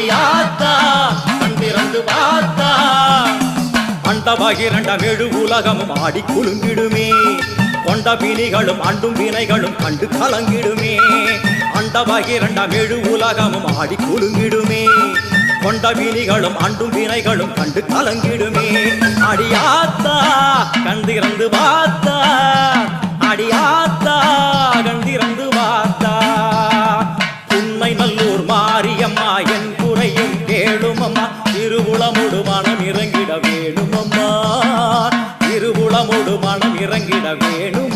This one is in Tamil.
அடியாத்தா கண்திறந்து பார்த்தா அண்டபகிரண்டமேழு உலகமும் ஆடி குலுங்கிடுமே கொண்ட பிணிகளும் அண்டும் வினைகளும் கண்டு கலங்கிடுமே அண்டபகிரண்டமேழு உலகமும் ஆடி குலுங்கிடுமே கொண்ட வினிகளும் அண்டும் வினைகளும் கண்டு கலங்கிடுமே அடியாத்தா கண்திறந்து பார்த்தா அடியாத்தா கண்திறந்து பார்த்தா உண்மை நல்லூர் மாரியம்மா என் குறையும் கேளுமம்மா திருவுளமோடு மனம் இறங்கிட வேணுமம்மா திருவுளமோடு மனம் இறங்கிட வேணும்